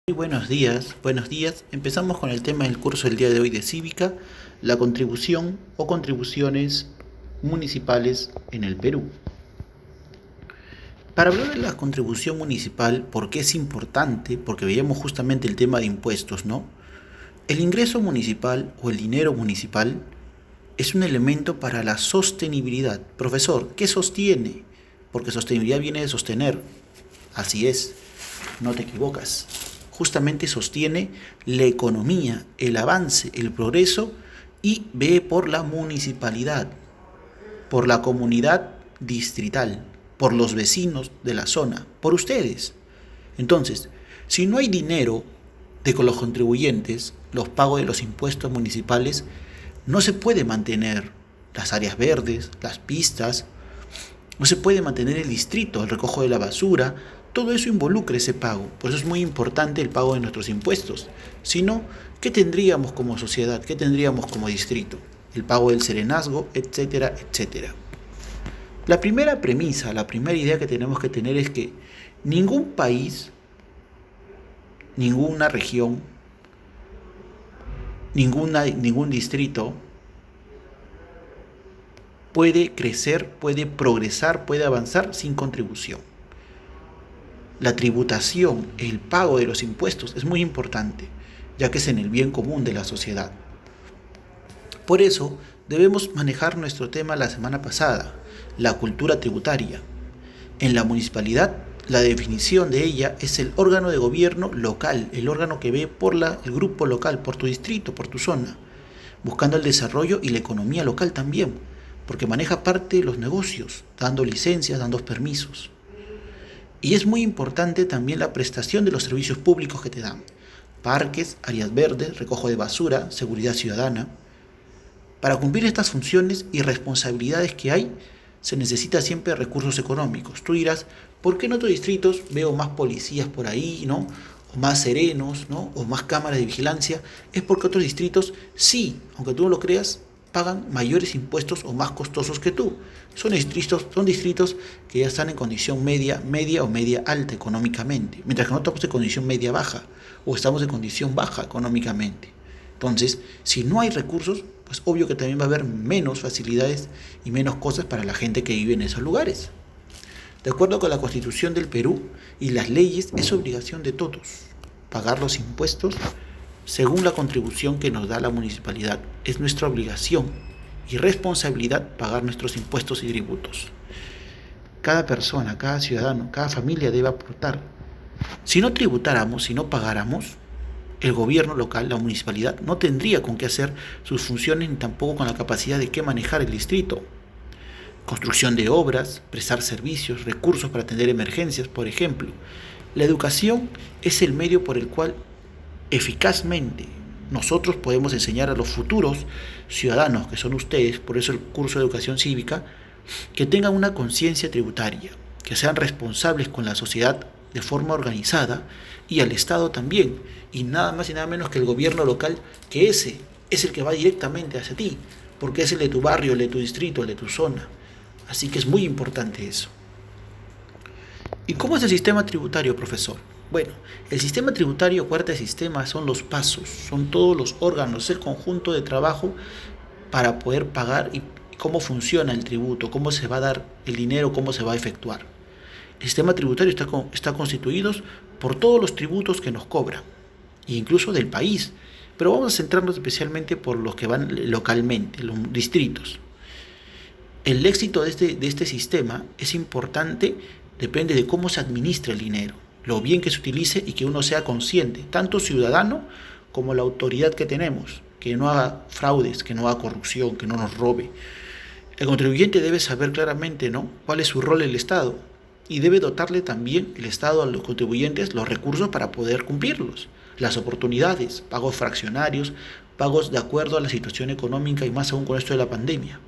Muy buenos días, buenos días. Empezamos con el tema del curso del día de hoy de Cívica, la contribución o contribuciones municipales en el Perú. Para hablar de la contribución municipal, ¿por qué es importante? Porque veíamos justamente el tema de impuestos, ¿no? El ingreso municipal o el dinero municipal es un elemento para la sostenibilidad. Profesor, ¿qué sostiene? Porque sostenibilidad viene de sostener. Así es, no te equivocas. Justamente sostiene la economía, el avance, el progreso y ve por la municipalidad, por la comunidad distrital, por los vecinos de la zona, por ustedes. Entonces, si no hay dinero de con los contribuyentes, los pagos de los impuestos municipales, no se puede mantener las áreas verdes, las pistas, no se puede mantener el distrito, el recojo de la basura, todo eso involucra ese pago. Por eso es muy importante el pago de nuestros impuestos. Si no, ¿qué tendríamos como sociedad? ¿Qué tendríamos como distrito? El pago del serenazgo, etcétera, etcétera. La primera premisa, la primera idea que tenemos que tener es que ningún país, ninguna región, ningún distrito puede crecer, puede progresar, puede avanzar sin contribución. La tributación, el pago de los impuestos es muy importante, ya que es en el bien común de la sociedad. Por eso debemos manejar nuestro tema la semana pasada, la cultura tributaria. En la municipalidad, la definición de ella es el órgano de gobierno local, el órgano que ve por el grupo local, por tu distrito, por tu zona, buscando el desarrollo y la economía local también, porque maneja parte de los negocios, dando licencias, dando permisos. Y es muy importante también la prestación de los servicios públicos que te dan. Parques, áreas verdes, recojo de basura, seguridad ciudadana. Para cumplir estas funciones y responsabilidades que hay, se necesita siempre recursos económicos. Tú dirás, ¿por qué en otros distritos veo más policías por ahí, ¿no? O más serenos, ¿no? O más cámaras de vigilancia? Es porque otros distritos sí, aunque tú no lo creas, pagan mayores impuestos o más costosos que tú. Son distritos que ya están en condición media, media o media alta económicamente, mientras que nosotros estamos en condición media baja o estamos en condición baja económicamente. Entonces, si no hay recursos, pues obvio que también va a haber menos facilidades y menos cosas para la gente que vive en esos lugares. De acuerdo con la Constitución del Perú y las leyes, es obligación de todos pagar los impuestos según la contribución que nos da la municipalidad. Es nuestra obligación y responsabilidad pagar nuestros impuestos y tributos. Cada persona, cada ciudadano, cada familia debe aportar. Si no tributáramos, si no pagáramos, el gobierno local, la municipalidad, no tendría con qué hacer sus funciones ni tampoco con la capacidad de qué manejar el distrito. Construcción de obras, prestar servicios, recursos para atender emergencias, por ejemplo. La educación es el medio por el cual eficazmente nosotros podemos enseñar a los futuros ciudadanos, que son ustedes, por eso el curso de educación cívica, que tengan una conciencia tributaria, que sean responsables con la sociedad de forma organizada y al Estado también, y nada más y nada menos que el gobierno local, que ese es el que va directamente hacia ti, porque es el de tu barrio, el de tu distrito, el de tu zona. Así que es muy importante eso. ¿Y cómo es el sistema tributario, profesor? Bueno, el sistema tributario, cuarta de sistema, son los pasos, son todos los órganos, el conjunto de trabajo para poder pagar y cómo funciona el tributo, cómo se va a dar el dinero, cómo se va a efectuar. El sistema tributario está constituido por todos los tributos que nos cobran, incluso del país, pero vamos a centrarnos especialmente por los que van localmente, los distritos. El éxito de este sistema es importante, depende de cómo se administra el dinero, lo bien que se utilice y que uno sea consciente, tanto ciudadano como la autoridad que tenemos, que no haga fraudes, que no haga corrupción, que no nos robe. El contribuyente debe saber claramente, ¿no?, cuál es su rol en el Estado y debe dotarle también el Estado a los contribuyentes los recursos para poder cumplirlos, las oportunidades, pagos fraccionarios, pagos de acuerdo a la situación económica y más aún con esto de la pandemia.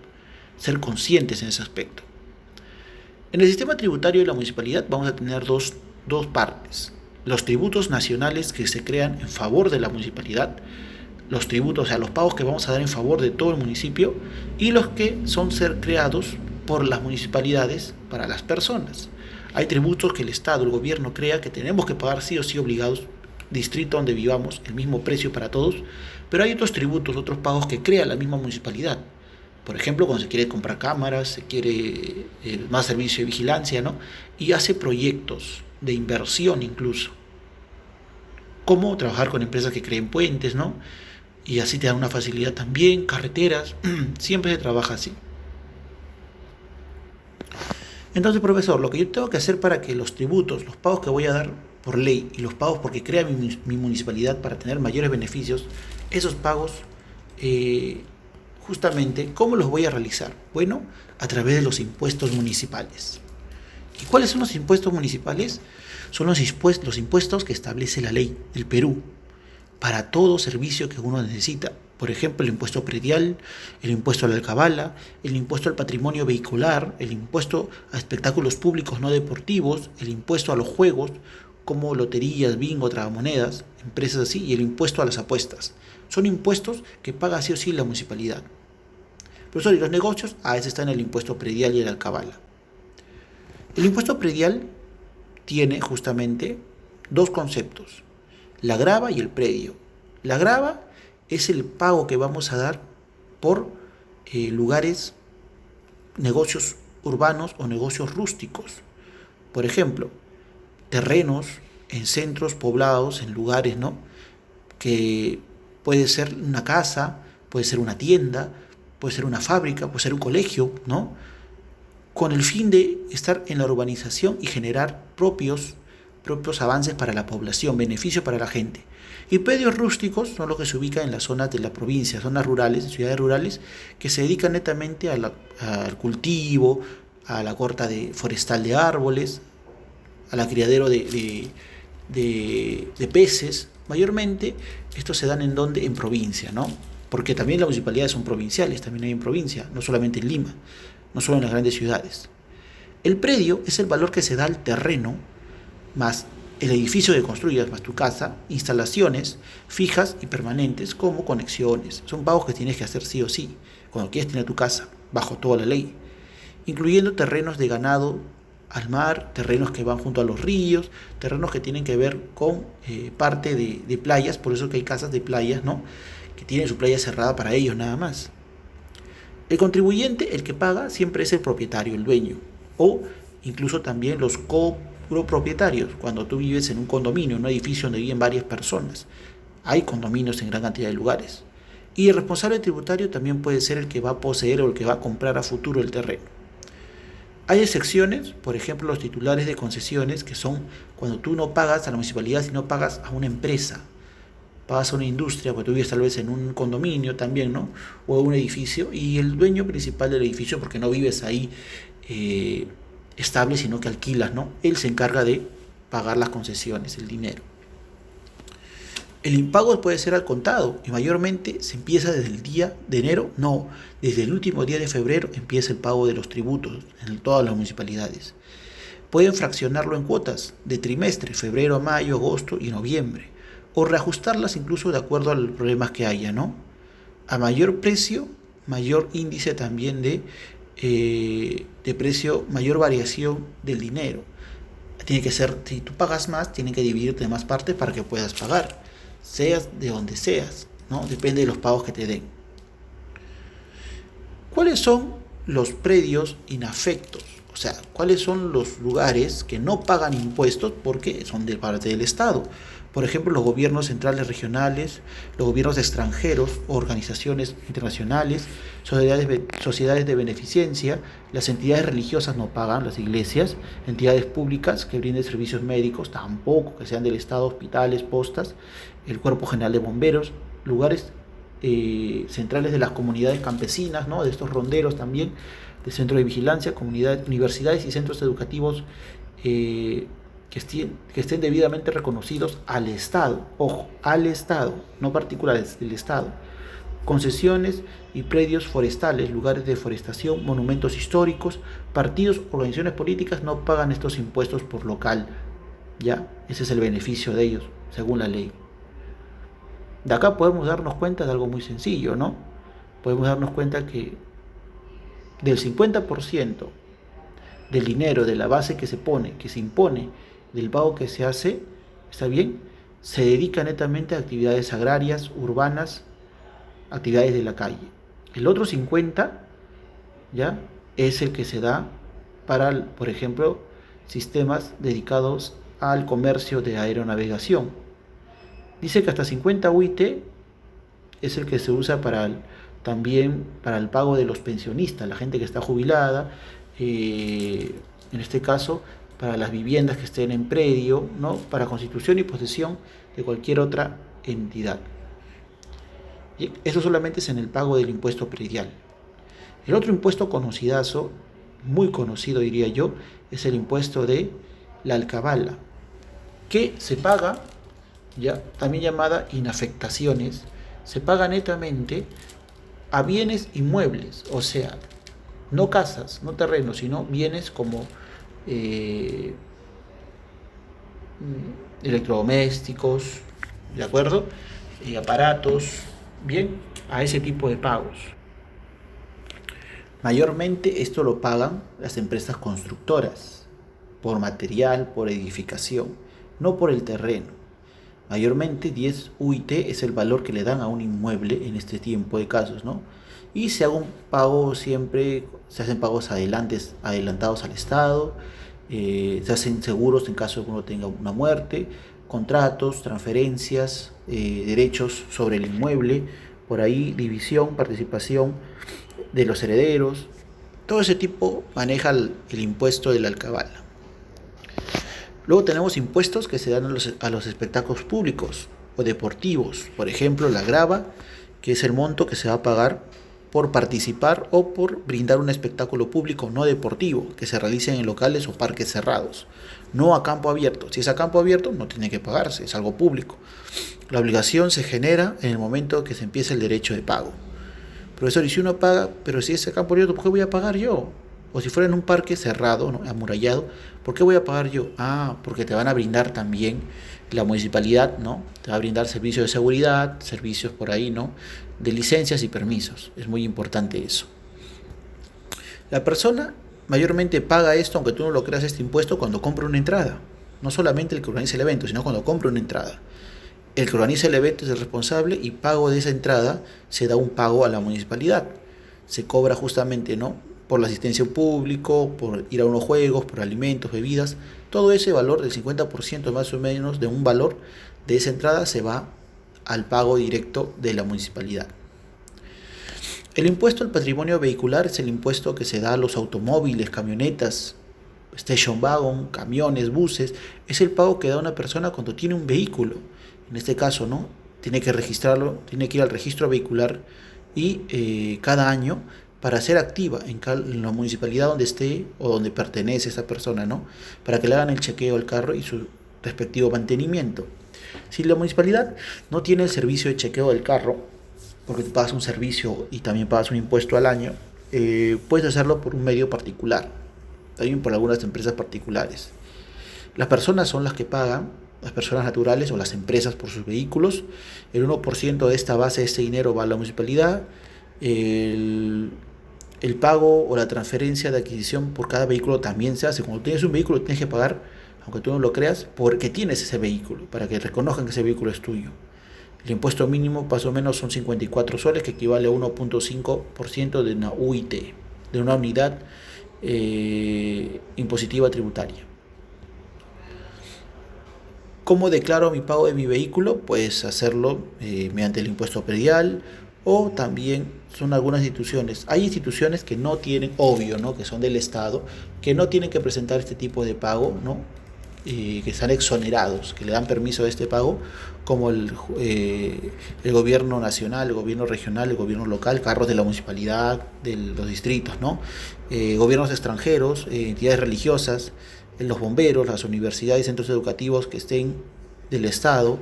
Ser conscientes en ese aspecto. En el sistema tributario de la municipalidad vamos a tener dos partes. Los tributos nacionales que se crean en favor de la municipalidad, los tributos, o sea, los pagos que vamos a dar en favor de todo el municipio, y los que son creados por las municipalidades para las personas. Hay tributos que el Estado, el gobierno crea que tenemos que pagar sí o sí obligados distrito donde vivamos, el mismo precio para todos, pero hay otros tributos, otros pagos que crea la misma municipalidad. Por ejemplo, cuando se quiere comprar cámaras, se quiere más servicio de vigilancia, ¿no? Y hace proyectos de inversión incluso. Cómo trabajar con empresas que creen puentes, ¿no? Y así te dan una facilidad también, carreteras, siempre se trabaja así. Entonces, profesor, lo que yo tengo que hacer para que los tributos, los pagos que voy a dar por ley y los pagos porque crea mi municipalidad para tener mayores beneficios, esos pagos, justamente, ¿cómo los voy a realizar? Bueno, a través de los impuestos municipales. ¿Y cuáles son los impuestos municipales? Son los impuestos que establece la ley del Perú para todo servicio que uno necesita. Por ejemplo, el impuesto predial, el impuesto a la alcabala, el impuesto al patrimonio vehicular, el impuesto a espectáculos públicos no deportivos, el impuesto a los juegos, como loterías, bingo, tragamonedas, empresas así, y el impuesto a las apuestas. Son impuestos que paga sí o sí la municipalidad. Profesor, ¿y los negocios? Ese está en el impuesto predial y el alcabala. El impuesto predial tiene justamente dos conceptos: la grava y el predio. La grava es el pago que vamos a dar por lugares, negocios urbanos o negocios rústicos. Por ejemplo, terrenos en centros poblados, en lugares, ¿no? Que puede ser una casa, puede ser una tienda, puede ser una fábrica, puede ser un colegio, ¿no? Con el fin de estar en la urbanización y generar propios avances para la población, beneficios para la gente. Y predios rústicos son los que se ubican en las zonas de la provincia, zonas rurales, ciudades rurales, que se dedican netamente al cultivo, a la corta forestal de árboles, a la criadero de peces. Mayormente estos se dan en provincia, ¿no? Porque también las municipalidades son provinciales, también hay en provincia, no solamente en Lima, no solo en las grandes ciudades. El predio es el valor que se da al terreno, más el edificio que construyas, más tu casa, instalaciones fijas y permanentes como conexiones. Son pagos que tienes que hacer sí o sí cuando quieres tener tu casa, bajo toda la ley, incluyendo terrenos de ganado al mar, terrenos que van junto a los ríos, terrenos que tienen que ver con parte de playas, por eso que hay casas de playas, ¿no? Que tienen su playa cerrada para ellos nada más. El contribuyente, el que paga, siempre es el propietario, el dueño, o incluso también los copropietarios, cuando tú vives en un condominio, en un edificio donde viven varias personas. Hay condominios en gran cantidad de lugares. Y el responsable tributario también puede ser el que va a poseer o el que va a comprar a futuro el terreno. Hay excepciones, por ejemplo, los titulares de concesiones, que son cuando tú no pagas a la municipalidad, sino pagas a una empresa. Pagas a una industria, porque tú vives tal vez en un condominio también, ¿no? O a un edificio, y el dueño principal del edificio, porque no vives ahí estable, sino que alquilas, ¿no? Él se encarga de pagar las concesiones, el dinero. El impago puede ser al contado y mayormente se empieza desde el día de enero, no, desde el último día de febrero empieza el pago de los tributos en todas las municipalidades. Pueden fraccionarlo en cuotas de trimestre, febrero, mayo, agosto y noviembre, o reajustarlas incluso de acuerdo a los problemas que haya, ¿no? A mayor precio, mayor índice también de precio, mayor variación del dinero. Tiene que ser, si tú pagas más, tienen que dividirte en más partes para que puedas pagar, seas de donde seas, ¿no? Depende de los pagos que te den. ¿Cuáles son los predios inafectos? O sea, ¿cuáles son los lugares que no pagan impuestos porque son de parte del Estado? Por ejemplo, los gobiernos centrales regionales, los gobiernos extranjeros, organizaciones internacionales, sociedades de beneficencia, las entidades religiosas no pagan, las iglesias, entidades públicas que brinden servicios médicos tampoco, que sean del Estado, hospitales, postas, el Cuerpo General de Bomberos, lugares centrales de las comunidades campesinas, ¿no? De estos ronderos también, de centros de vigilancia, universidades y centros educativos que estén debidamente reconocidos al Estado, ojo, al Estado, no particulares, del Estado. Concesiones y predios forestales, lugares de forestación, monumentos históricos, partidos, organizaciones políticas no pagan estos impuestos por local, ¿ya? Ese es el beneficio de ellos, según la ley. De acá podemos darnos cuenta de algo muy sencillo, ¿no? Podemos darnos cuenta que del 50% del dinero, de la base que se pone, que se impone, del pago que se hace, ¿está bien? se dedica netamente a actividades agrarias, urbanas, actividades de la calle. El otro 50, ¿ya? Es el que se da para, por ejemplo, sistemas dedicados al comercio de aeronavegación. Dice que hasta 50 UIT es el que se usa también para el pago de los pensionistas, la gente que está jubilada, en este caso para las viviendas que estén en predio, ¿no? Para constitución y posesión de cualquier otra entidad. Y eso solamente es en el pago del impuesto predial. El otro impuesto conocidazo, muy conocido diría yo, es el impuesto de la alcabala, que se paga, ya también llamada inafectaciones, se paga netamente a bienes inmuebles, o sea, no casas, no terrenos, sino bienes como eh, electrodomésticos, ¿de acuerdo? Aparatos, bien, a ese tipo de pagos. Mayormente esto lo pagan las empresas constructoras, por material, por edificación, no por el terreno. Mayormente 10 UIT es el valor que le dan a un inmueble en este tiempo de casos, ¿no? Y se haga un pago siempre, se hacen pagos adelantados al Estado, se hacen seguros en caso de que uno tenga una muerte, contratos, transferencias, derechos sobre el inmueble, por ahí división, participación de los herederos. Todo ese tipo maneja el impuesto de la alcabala. Luego tenemos impuestos que se dan a los espectáculos públicos o deportivos. Por ejemplo, la grava, que es el monto que se va a pagar por participar o por brindar un espectáculo público no deportivo que se realice en locales o parques cerrados, no a campo abierto. Si es a campo abierto, no tiene que pagarse, es algo público. La obligación se genera en el momento que se empieza el derecho de pago. Profesor, y si uno paga, pero si es a campo abierto, ¿por qué voy a pagar yo? O si fuera en un parque cerrado, ¿no? Amurallado, ¿por qué voy a pagar yo? Ah, porque te van a brindar también la municipalidad, ¿no? Te va a brindar servicios de seguridad, servicios por ahí, ¿no? De licencias y permisos. Es muy importante eso. La persona mayormente paga esto, aunque tú no lo creas, este impuesto cuando compra una entrada. No solamente el que organiza el evento, sino cuando compra una entrada. El que organiza el evento es el responsable y pago de esa entrada se da un pago a la municipalidad. Se cobra justamente, ¿no? Por la asistencia al público, por ir a unos juegos, por alimentos, bebidas. Todo ese valor del 50% más o menos de un valor de esa entrada se va al pago directo de la municipalidad. El impuesto al patrimonio vehicular es el impuesto que se da a los automóviles, camionetas, station wagon, camiones, buses. Es el pago que da una persona cuando tiene un vehículo. En este caso, ¿no? Tiene que registrarlo, tiene que ir al registro vehicular y cada año para ser activa en la municipalidad donde esté o donde pertenece esa persona, ¿no? Para que le hagan el chequeo al carro y su respectivo mantenimiento. Si la municipalidad no tiene el servicio de chequeo del carro, porque tú pagas un servicio y también pagas un impuesto al año, puedes hacerlo por un medio particular, también por algunas empresas particulares. Las personas son las que pagan, las personas naturales o las empresas por sus vehículos. El 1% de esta base, de este dinero, va a la municipalidad. El pago o la transferencia de adquisición por cada vehículo también se hace. Cuando tienes un vehículo tienes que pagar, aunque tú no lo creas, porque tienes ese vehículo, para que reconozcan que ese vehículo es tuyo. El impuesto mínimo más o menos son 54 soles, que equivale a 1.5% de una UIT, de una unidad impositiva tributaria. ¿Cómo declaro mi pago de mi vehículo? Puedes hacerlo mediante el impuesto predial, o también son algunas instituciones. Hay instituciones que no tienen, obvio, ¿no? Que son del Estado, que no tienen que presentar este tipo de pago, ¿no? Que están exonerados, que le dan permiso de este pago, como el gobierno nacional, el gobierno regional, el gobierno local, carros de la municipalidad, de los distritos, ¿no? Gobiernos extranjeros, entidades religiosas, los bomberos, las universidades, centros educativos que estén del Estado.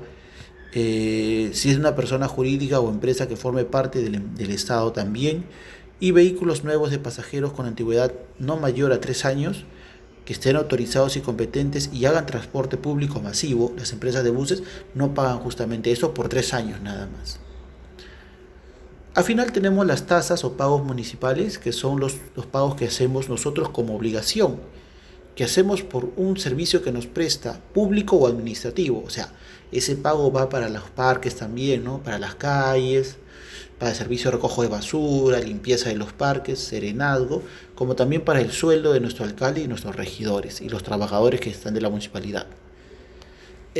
Si es una persona jurídica o empresa que forme parte del Estado también, y vehículos nuevos de pasajeros con antigüedad no mayor a 3 años, que estén autorizados y competentes y hagan transporte público masivo. Las empresas de buses no pagan justamente eso por 3 años nada más. Al final tenemos las tasas o pagos municipales, que son los pagos que hacemos nosotros como obligación, que hacemos por un servicio que nos presta, público o administrativo. O sea, ese pago va para los parques también, ¿no? Para las calles, para el servicio de recojo de basura, limpieza de los parques, serenazgo, como también para el sueldo de nuestro alcalde y nuestros regidores y los trabajadores que están de la municipalidad.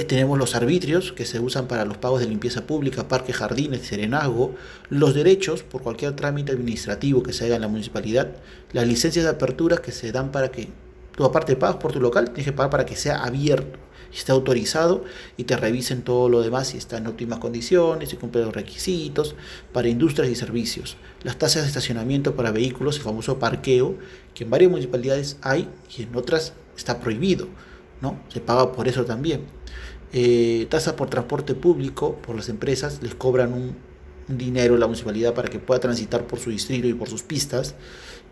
Tenemos los arbitrios que se usan para los pagos de limpieza pública, parques, jardines, serenazgo, los derechos por cualquier trámite administrativo que se haga en la municipalidad, las licencias de apertura que se dan para que tú aparte pagas por tu local, tienes que pagar para que sea abierto, esté autorizado y te revisen todo lo demás si está en óptimas condiciones, si cumple los requisitos, para industrias y servicios. Las tasas de estacionamiento para vehículos, el famoso parqueo, que en varias municipalidades hay y en otras está prohibido, ¿no? Se paga por eso también. Tasa por transporte público, por las empresas, les cobran un dinero a la municipalidad para que pueda transitar por su distrito y por sus pistas,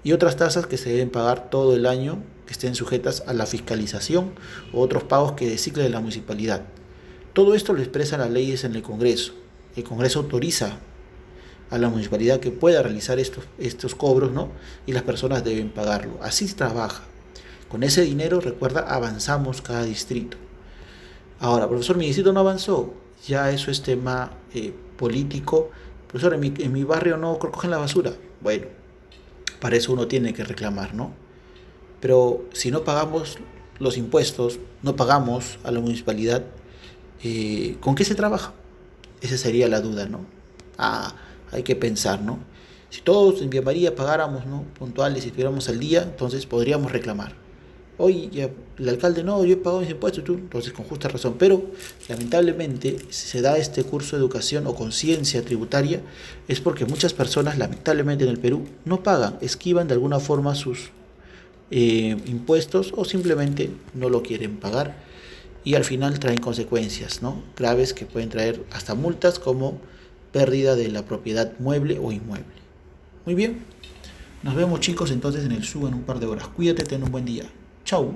y otras tasas que se deben pagar todo el año, que estén sujetas a la fiscalización o otros pagos que deciclen la municipalidad. Todo esto lo expresan las leyes en el Congreso. El Congreso autoriza a la municipalidad que pueda realizar estos cobros, ¿no? Y las personas deben pagarlo. Así se trabaja. Con ese dinero, recuerda, avanzamos cada distrito. Ahora, profesor, mi distrito no avanzó. Ya eso es tema político. Profesor, en mi barrio no recogen la basura. Bueno, para eso uno tiene que reclamar, ¿no? Pero si no pagamos los impuestos, no pagamos a la municipalidad, ¿con qué se trabaja? Esa sería la duda, ¿no? Hay que pensar, ¿no? Si todos en Vía María pagáramos, ¿no?, puntuales y estuviéramos al día, entonces podríamos reclamar. Oye, ya, el alcalde no, yo he pagado mis impuestos, tú, entonces con justa razón. Pero lamentablemente, si se da este curso de educación o conciencia tributaria, es porque muchas personas, lamentablemente en el Perú, no pagan, esquivan de alguna forma sus impuestos o simplemente no lo quieren pagar y al final traen consecuencias, ¿no?, graves que pueden traer hasta multas como pérdida de la propiedad mueble o inmueble. Muy bien, nos vemos chicos entonces en el SUB en un par de horas. Cuídate, ten un buen día. Chau.